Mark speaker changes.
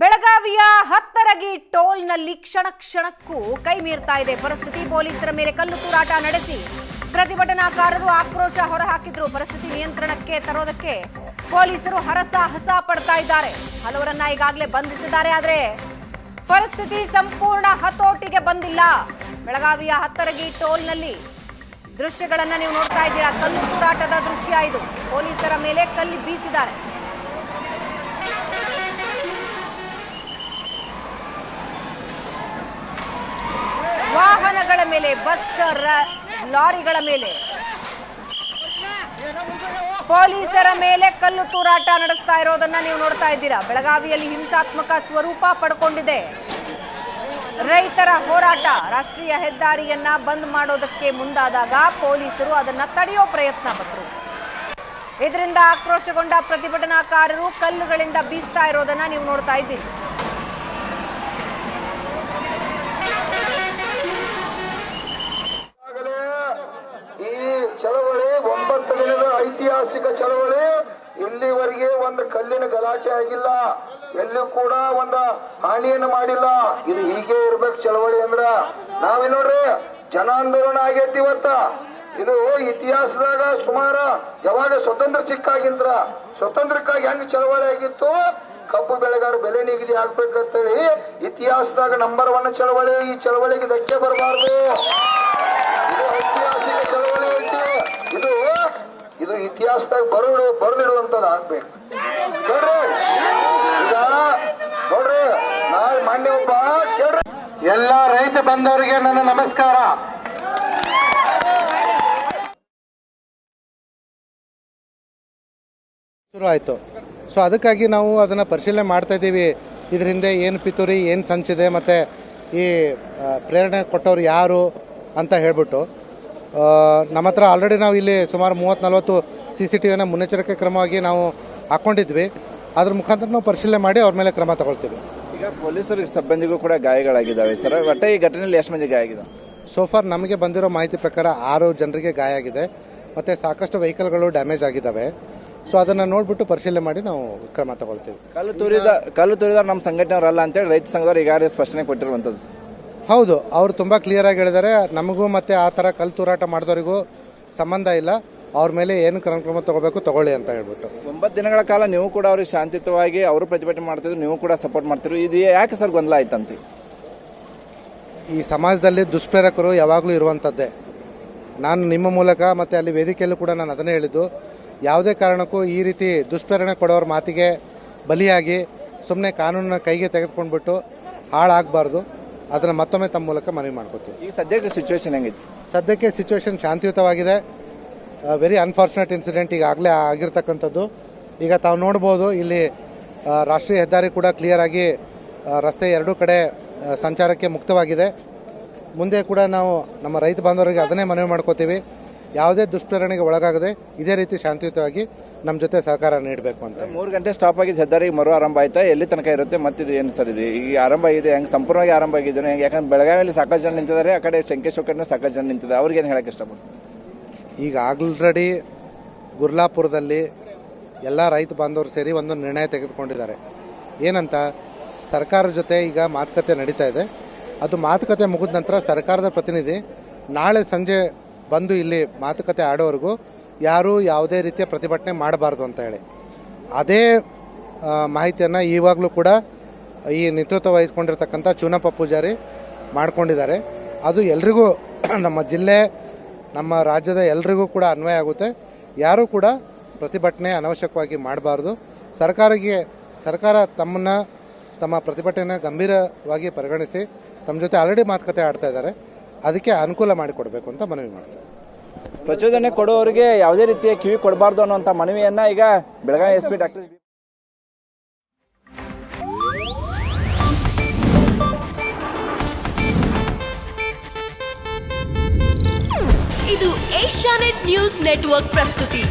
Speaker 1: ಬೆಳಗಾವಿಯ ಹತ್ತರಗಿ ಟೋಲ್ನಲ್ಲಿ ಕ್ಷಣ ಕ್ಷಣಕ್ಕೂ ಕೈ ಮೀರ್ತಾ ಇದೆ ಪರಿಸ್ಥಿತಿ. ಪೊಲೀಸರ ಮೇಲೆ ಕಲ್ಲು ತೂರಾಟ ನಡೆಸಿ ಪ್ರತಿಭಟನಾಕಾರರು ಆಕ್ರೋಶ ಹೊರಹಾಕಿದ್ರು. ಪರಿಸ್ಥಿತಿ ನಿಯಂತ್ರಣಕ್ಕೆ ತರೋದಕ್ಕೆ ಪೊಲೀಸರು ಹರಸಾಹಸ ಪಡ್ತಾ ಇದ್ದಾರೆ. ಹಲವರನ್ನ ಈಗಾಗಲೇ ಬಂಧಿಸಿದ್ದಾರೆ. ಆದರೆ ಪರಿಸ್ಥಿತಿ ಸಂಪೂರ್ಣ ಹತೋಟಿಗೆ ಬಂದಿಲ್ಲ. ಬೆಳಗಾವಿಯ ಹತ್ತರಗಿ ಟೋಲ್ನಲ್ಲಿ ದೃಶ್ಯಗಳನ್ನ ನೀವು ನೋಡ್ತಾ ಇದ್ದೀರಾ. ಕಲ್ಲು ತೂರಾಟದ ದೃಶ್ಯ ಇದು. ಪೊಲೀಸರ ಮೇಲೆ ಕಲ್ಲು ಬೀಸಿದ್ದಾರೆ. ವಾಹನಗಳ ಮೇಲೆ, ಬಸ್, ಲಾರಿಗಳ ಮೇಲೆ ಪೊಲೀಸರ ಮೇಲೆ ಕಲ್ಲು ತೂರಾಟ ನಡೆಸ್ತಾ ಇರೋದನ್ನ ನೀವು ನೋಡ್ತಾ ಇದ್ದೀರಾ. ಬೆಳಗಾವಿಯಲ್ಲಿ ಹಿಂಸಾತ್ಮಕ ಸ್ವರೂಪ ಪಡ್ಕೊಂಡಿದೆ. ರೈತರ ಹೋರಾಟ, ರಾಷ್ಟ್ರೀಯ ಹೆದ್ದಾರಿಯನ್ನ ಬಂದ್ ಮಾಡೋದಕ್ಕೆ ಮುಂದಾದಾಗ ಪೊಲೀಸರು ಅದನ್ನ ತಡೆಯೋ ಪ್ರಯತ್ನ ಪಟ್ಟರು. ಇದರಿಂದ ಆಕ್ರೋಶಗೊಂಡ ಪ್ರತಿಭಟನಾಕಾರರು ಕಲ್ಲುಗಳಿಂದ ಬೀಸ್ತಾ ಇರೋದನ್ನ ನೀವು ನೋಡ್ತಾ ಇದ್ದೀರಿ.
Speaker 2: ಈ ಚಳವಳಿ 9 ದಿನದ ಐತಿಹಾಸಿಕ ಚಳವಳಿ. ಇಲ್ಲಿವರೆಗೆ ಒಂದು ಕಲ್ಲಿನ ಗಲಾಟೆ ಆಗಿಲ್ಲ, ಎಲ್ಲಿ ಕೂಡ ಒಂದು ಹಾನಿಯನ್ನು ಮಾಡಿಲ್ಲ. ಇದು ಹೀಗೆ ಇರ್ಬೇಕು ಚಳವಳಿ ಅಂದ್ರ. ನಾವಿ ನೋಡ್ರಿ ಜನಾಂದೋಲನ ಆಗೈತಿ ಇವತ್ತ. ಇದು ಇತಿಹಾಸದಾಗ ಸುಮಾರು ಯಾವಾಗ ಸ್ವತಂತ್ರ ಸಿಕ್ಕಾಗಿಂದ್ರ ಸ್ವತಂತ್ರಕ್ಕಾಗಿ ಹೆಂಗ್ ಚಳವಳಿ ಆಗಿತ್ತು, ಕಬ್ಬು ಬೆಳೆಗಾರ ಬೆಲೆ ನಿಗದಿ ಆಗ್ಬೇಕಂತೇಳಿ ಇತಿಹಾಸದಾಗ ನಂಬರ್ 1 ಚಳವಳಿ. ಈ ಚಳವಳಿಗೆ ಧಕ್ಕೆ ಬರಬಾರ್ದು. ಇದು ಐತಿಹಾಸಿಕ ಚಳವಳಿ ಐತಿ. ಇದು ಇತಿಹಾಸದಾಗ ಬರೆದಿಡುವಂತದ್ದು ಆಗ್ಬೇಕು. ನೋಡ್ರಿ ಈಗ ನೋಡ್ರಿ ನಾಳೆ ಮಾನ್ಯ ಒಬ್ಬ ಕೇಳ್ರಿ. ಎಲ್ಲ ರೈತ ಬಂದವರಿಗೆ ನನ್ನ ನಮಸ್ಕಾರ.
Speaker 3: ಶುರು ಆಯಿತು. ಸೊ ಅದಕ್ಕಾಗಿ ನಾವು ಅದನ್ನು ಪರಿಶೀಲನೆ ಮಾಡ್ತಾ ಇದ್ದೀವಿ. ಇದ್ರ ಹಿಂದೆ ಏನು ಪಿತೂರಿ, ಏನು ಸಂಚಿದೆ, ಮತ್ತು ಈ ಪ್ರೇರಣೆ ಕೊಟ್ಟವ್ರು ಯಾರು ಅಂತ ಹೇಳ್ಬಿಟ್ಟು ನಮ್ಮ ಹತ್ರ ಆಲ್ರೆಡಿ ನಾವು ಇಲ್ಲಿ ಸುಮಾರು 30-40 CCTVನ ಮುನ್ನೆಚ್ಚರಿಕೆ ಕ್ರಮವಾಗಿ ನಾವು ಹಾಕ್ಕೊಂಡಿದ್ವಿ. ಅದ್ರ ಮುಖಾಂತರ ನಾವು ಪರಿಶೀಲನೆ ಮಾಡಿ ಅವ್ರ ಮೇಲೆ ಕ್ರಮ ತಗೊಳ್ತೀವಿ.
Speaker 4: ಈಗ ಪೊಲೀಸರ ಸಿಬ್ಬಂದಿಗೂ ಕೂಡ ಗಾಯಗಳಾಗಿದ್ದಾವೆ ಸರ್. ಒಟ್ಟೆ ಈ ಘಟನೆಯಲ್ಲಿ ಎಷ್ಟು ಮಂದಿ ಗಾಯ ಆಗಿದೆ?
Speaker 3: ಸೋಫಾರ್ ನಮಗೆ ಬಂದಿರೋ ಮಾಹಿತಿ ಪ್ರಕಾರ 6 ಜನರಿಗೆ ಗಾಯ ಆಗಿದೆ ಮತ್ತು ಸಾಕಷ್ಟು ವೆಹಿಕಲ್ಗಳು ಡ್ಯಾಮೇಜ್ ಆಗಿದ್ದಾವೆ. ಸೊ ಅದನ್ನು ನೋಡಿಬಿಟ್ಟು ಪರಿಶೀಲನೆ ಮಾಡಿ ನಾವು ಕ್ರಮ ತಗೊಳ್ತೀವಿ.
Speaker 4: ಕಲ್ಲು ತೂರಿದ ನಮ್ಮ ಸಂಘಟನೆಯವರಲ್ಲ ಅಂತೇಳಿ ರೈತ ಸಂಘದವ್ರು ಈಗಾಗಲೇ ಸ್ಪಷ್ಟನೆ ಕೊಟ್ಟಿರುವಂಥದ್ದು.
Speaker 3: ಹೌದು, ಅವರು ತುಂಬ ಕ್ಲಿಯರಾಗಿ ಹೇಳಿದ್ದಾರೆ. ನಮಗೂ ಮತ್ತು ಆ ಥರ ಕಲ್ಲು ತೂರಾಟ ಮಾಡಿದವರಿಗೂ ಸಂಬಂಧ ಇಲ್ಲ. ಅವ್ರ ಮೇಲೆ ಏನು ಕ್ರಮ ತಗೋಬೇಕು ತಗೊಳ್ಳಿ ಅಂತ ಹೇಳ್ಬಿಟ್ಟು
Speaker 4: 9 ದಿನಗಳ ಕಾಲ ನೀವು ಕೂಡ ಅವ್ರಿಗೆ ಶಾಂತಿಯುತವಾಗಿ ಅವರು ಪ್ರತಿಭಟನೆ ಮಾಡ್ತಿದ್ರು, ನೀವು ಕೂಡ ಸಪೋರ್ಟ್ ಮಾಡ್ತಿದ್ರು. ಇದು ಯಾಕೆ ಸರ್ ಗೊಂದಲ ಆಯ್ತಂತ?
Speaker 3: ಈ ಸಮಾಜದಲ್ಲಿ ದುಷ್ಪ್ರೇರಕರು ಯಾವಾಗಲೂ ಇರುವಂಥದ್ದೇ. ನಾನು ನಿಮ್ಮ ಮೂಲಕ ಮತ್ತು ಅಲ್ಲಿ ವೇದಿಕೆಯಲ್ಲೂ ಕೂಡ ನಾನು ಅದನ್ನೇ ಹೇಳಿದ್ದು, ಯಾವುದೇ ಕಾರಣಕ್ಕೂ ಈ ರೀತಿ ದುಷ್ಪ್ರೇರಣೆ ಕೊಡೋರ ಮಾತಿಗೆ ಬಲಿಯಾಗಿ ಸುಮ್ಮನೆ ಕಾನೂನನ್ನ ಕೈಗೆ ತೆಗೆದುಕೊಂಡ್ಬಿಟ್ಟು ಹಾಳಾಗಬಾರ್ದು. ಅದನ್ನು ಮತ್ತೊಮ್ಮೆ ತಮ್ಮ ಮೂಲಕ ಮನವಿ ಮಾಡ್ಕೋತೀವಿ.
Speaker 4: ಈಗ ಸದ್ಯಕ್ಕೆ ಸಿಚುವೇಶನ್ ಹೆಂಗಿತ್ತು?
Speaker 3: ಸದ್ಯಕ್ಕೆ ಸಿಚುವೇಶನ್ ಶಾಂತಿಯುತವಾಗಿದೆ. ವೆರಿ ಅನ್ಫಾರ್ಚುನೇಟ್ ಇನ್ಸಿಡೆಂಟ್ ಈಗಾಗಲೇ ಆಗಿರ್ತಕ್ಕಂಥದ್ದು. ಈಗ ತಾವು ನೋಡ್ಬೋದು, ಇಲ್ಲಿ ರಾಷ್ಟ್ರೀಯ ಹೆದ್ದಾರಿ ಕೂಡ ಕ್ಲಿಯರಾಗಿ ರಸ್ತೆ ಎರಡೂ ಕಡೆ ಸಂಚಾರಕ್ಕೆ ಮುಕ್ತವಾಗಿದೆ. ಮುಂದೆ ಕೂಡ ನಾವು ನಮ್ಮ ರೈತ ಬಾಂಧವರಿಗೆ ಅದನ್ನೇ ಮನವಿ ಮಾಡ್ಕೋತೀವಿ, ಯಾವುದೇ ದುಷ್ಪ್ರೇರಣೆಗೆ ಒಳಗಾಗದೆ ಇದೇ ರೀತಿ ಶಾಂತಿಯುತವಾಗಿ ನಮ್ಮ ಜೊತೆ ಸಹಕಾರ ನೀಡಬೇಕು ಅಂತ.
Speaker 4: 3 ಗಂಟೆ ಸ್ಟಾಪ್ ಆಗಿದ್ದು ಹೆದ್ದಾರಿಗೆ ಮರು ಆರಂಭ ಆಯ್ತಾ? ಎಲ್ಲಿ ತನಕ ಇರುತ್ತೆ? ಮತ್ತಿದು ಏನು ಸರ್ ಇದು ಈಗ ಆರಂಭ ಆಗಿದೆ? ಹೆಂಗೆ ಸಂಪೂರ್ಣವಾಗಿ ಆರಂಭ ಆಗಿದೆ? ಯಾಕಂದ್ರೆ ಬೆಳಗಾವಿಯಲ್ಲಿ ಸಾಕಷ್ಟು ಜನ ನಿಂತಿದ್ದಾರೆ, ಆ ಕಡೆ ಶಂಕೇಶ್ವರನೂ ಸಾಕಷ್ಟು ಜನ ನಿಂತಿದ್ದಾರೆ. ಅವ್ರಿಗೇನು ಹೇಳಕ್ಕೆ ಇಷ್ಟಪಡ್ತೀನಿ?
Speaker 3: ಈಗ ಆಲ್ರೆಡಿ ಗುರ್ಲಾಪುರದಲ್ಲಿ ಎಲ್ಲ ರೈತ ಬಾಂಧವರು ಸೇರಿ ಒಂದು ನಿರ್ಣಯ ತೆಗೆದುಕೊಂಡಿದ್ದಾರೆ. ಏನಂತ, ಸರ್ಕಾರದ ಜೊತೆ ಈಗ ಮಾತುಕತೆ ನಡೀತಾ ಇದೆ. ಅದು ಮಾತುಕತೆ ಮುಗಿದ ನಂತರ ಸರ್ಕಾರದ ಪ್ರತಿನಿಧಿ ನಾಳೆ ಸಂಜೆ ಬಂದು ಇಲ್ಲಿ ಮಾತುಕತೆ ಆಡೋವರೆಗೂ ಯಾರೂ ಯಾವುದೇ ರೀತಿಯ ಪ್ರತಿಭಟನೆ ಮಾಡಬಾರ್ದು ಅಂತ ಹೇಳಿ ಅದೇ ಮಾಹಿತಿಯನ್ನು ಈವಾಗಲೂ ಕೂಡ ಈ ನೇತೃತ್ವ ವಹಿಸ್ಕೊಂಡಿರ್ತಕ್ಕಂಥ ಚೂನಪ್ಪ ಪೂಜಾರಿ ಮಾಡ್ಕೊಂಡಿದ್ದಾರೆ. ಅದು ಎಲ್ರಿಗೂ, ನಮ್ಮ ಜಿಲ್ಲೆ, ನಮ್ಮ ರಾಜ್ಯದ ಎಲ್ರಿಗೂ ಕೂಡ ಅನ್ವಯ ಆಗುತ್ತೆ. ಯಾರೂ ಕೂಡ ಪ್ರತಿಭಟನೆ ಅನವಶ್ಯಕವಾಗಿ ಮಾಡಬಾರ್ದು. ಸರ್ಕಾರ ತಮ್ಮ ಪ್ರತಿಭಟನೆಯನ್ನು ಗಂಭೀರವಾಗಿ ಪರಿಗಣಿಸಿ ತಮ್ಮ ಜೊತೆ ಆಲ್ರೆಡಿ ಮಾತುಕತೆ ಆಡ್ತಾ ಇದ್ದಾರೆ. ಅದಕ್ಕೆ ಅನುಕೂಲ ಮಾಡಿಕೊಡ್ಬೇಕು ಅಂತ ಮನವಿ ಮಾಡ್ತಾರೆ.
Speaker 4: ಪ್ರಚೋದನೆ ಕೊಡುವವರಿಗೆ ಯಾವುದೇ ರೀತಿಯ ಕಿವಿ ಕೊಡಬಾರ್ದು ಅನ್ನುವಂಥ ಮನವಿಯನ್ನು ಈಗ ಬೆಳಗಾವಿ SP ಡಾಕ್ಟರ್
Speaker 5: ಇದು ಏಷ್ಯಾನೆಟ್ ನ್ಯೂಸ್ ನೆಟ್ವರ್ಕ್ ಪ್ರಸ್ತುತಿ.